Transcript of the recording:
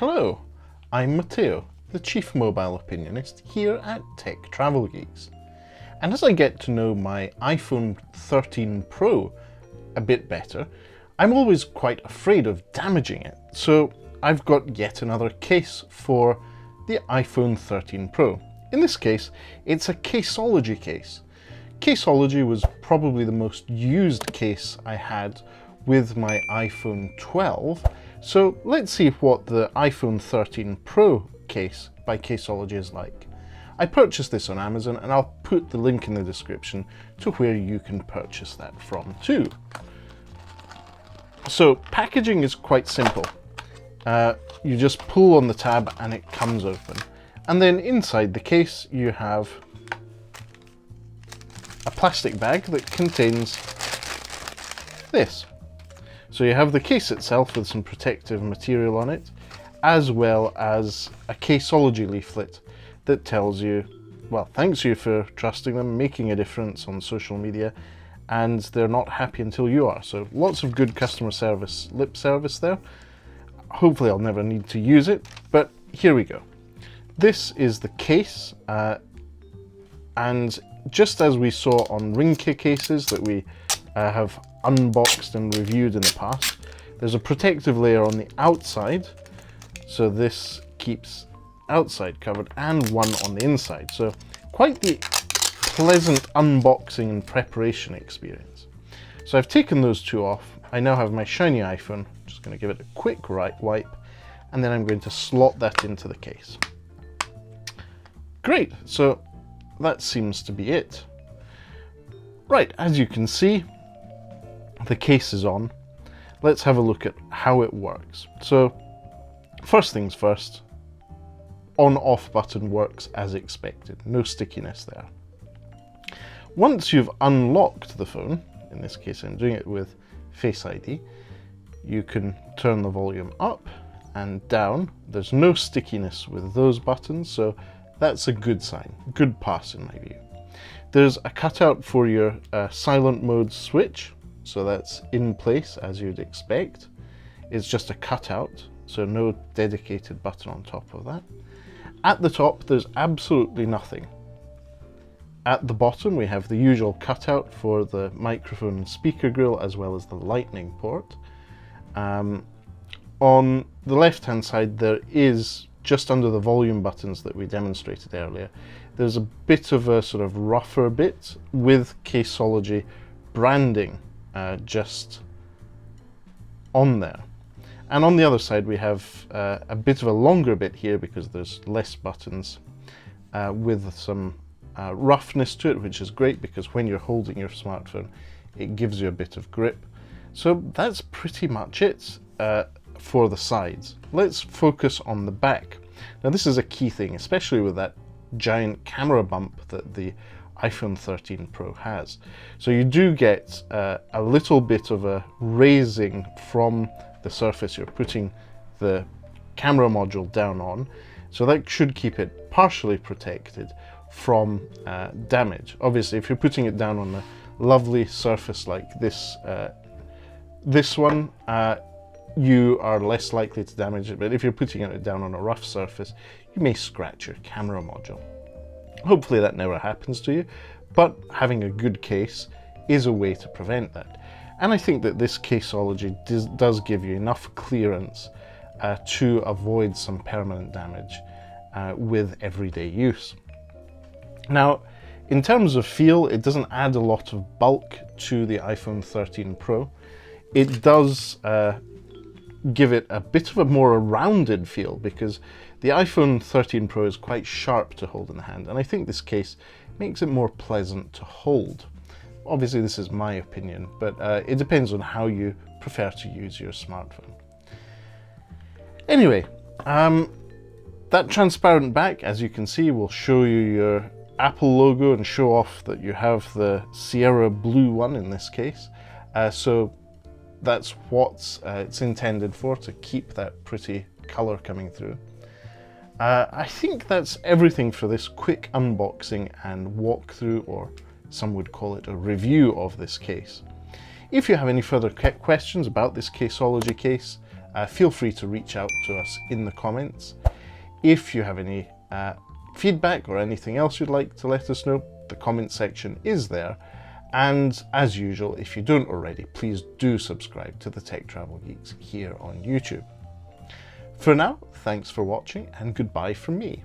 Hello, I'm Matteo, the Chief Mobile Opinionist here at Tech Travel Geeks. And as I get to know my iPhone 13 Pro a bit better, I'm always quite afraid of damaging it. So I've got yet another case for the iPhone 13 Pro. In this case, it's a Caseology case. Caseology was probably the most used case I had with my iPhone 12. So let's see what the iPhone 13 Pro case by Caseology is like. I purchased this on Amazon and I'll put the link in the description to where you can purchase that from too. So packaging is quite simple. You just pull on the tab and it comes open. And then inside the case you have a plastic bag that contains this. So you have the case itself with some protective material on it, as well as a Caseology leaflet that tells you, well, thanks you for trusting them, making a difference on social media, and they're not happy until you are. So lots of good customer service, lip service there. Hopefully I'll never need to use it, but here we go. This is the case, and just as we saw on ring cases that we have unboxed and reviewed in the past, there's a protective layer on the outside, so this keeps outside covered, and one on the inside. So quite the pleasant unboxing and preparation experience. So I've taken those two off. I now have my shiny iPhone. I'm just going to give it a quick wipe, and then I'm going to slot that into the case. Great, so that seems to be it. Right, as you can see, the case is on. Let's have a look at how it works. So first things first, on-off button works as expected, no stickiness there. Once you've unlocked the phone, in this case I'm doing it with Face ID, you can turn the volume up and down. There's no stickiness with those buttons, so that's a good sign, good pass in my view. There's a cutout for your silent mode switch, so that's in place as you'd expect. It's just a cutout, so no dedicated button on top of that. At the top, there's absolutely nothing. At the bottom, we have the usual cutout for the microphone and speaker grill, as well as the lightning port. On the left-hand side, there is, just under the volume buttons that we demonstrated earlier, there's a bit of a sort of rougher bit with Caseology branding just on there. And on the other side we have a bit of a longer bit here because there's less buttons with some roughness to it, which is great because when you're holding your smartphone it gives you a bit of grip. So that's pretty much it for the sides. Let's focus on the back. Now this is a key thing, especially with that giant camera bump that the iPhone 13 Pro has. So you do get a little bit of a raising from the surface you're putting the camera module down on, so that should keep it partially protected from damage. Obviously if you're putting it down on a lovely surface like this one, you are less likely to damage it, but if you're putting it down on a rough surface, you may scratch your camera module. Hopefully that never happens to you, but having a good case is a way to prevent that. And I think that this Caseology does give you enough clearance to avoid some permanent damage with everyday use. Now, in terms of feel, it doesn't add a lot of bulk to the iPhone 13 Pro. It does give it a bit of a more rounded feel because the iPhone 13 Pro is quite sharp to hold in the hand, and I think this case makes it more pleasant to hold. Obviously this is my opinion, but it depends on how you prefer to use your smartphone. Anyway, that transparent back, as you can see, will show you your Apple logo and show off that you have the Sierra blue one in this case. So that's what it's intended for, to keep that pretty color coming through. I think that's everything for this quick unboxing and walkthrough, or some would call it a review of this case. If you have any further questions about this Caseology case, feel free to reach out to us in the comments. If you have any feedback or anything else you'd like to let us know, the comment section is there. And as usual, if you don't already, please do subscribe to the Tech Travel Geeks here on YouTube. For now, thanks for watching and goodbye from me.